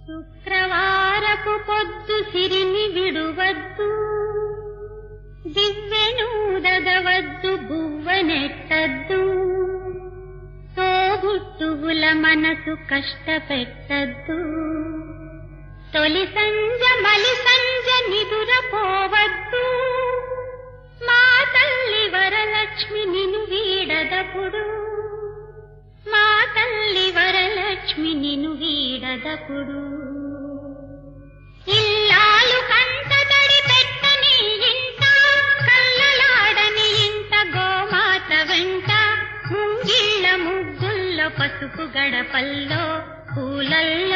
శుక్రవారపు పొద్దు సిరిని విడువద్దు, దివ్వెనూదగవద్దు, బువ్వనెట్టద్దు, తోబుట్టువుల మనసు కష్టపెట్టద్దు. తొలి సంజ మలి సంజ నిదురపోవద్దు, మా తల్లి వరలక్ష్మి నిన్ను వీడదపుడు, మా తల్లి వరలక్ష్మి నిన్ను వీడదపుడు. ఇల్లాలు కంటతడి పెట్టని ఇంట, కల్లలాడని ఇంట, గోమాత వెంట, ముంగిళ్ళ ముగ్గుల్లో పసుపు గడపల్లో పూలల్లో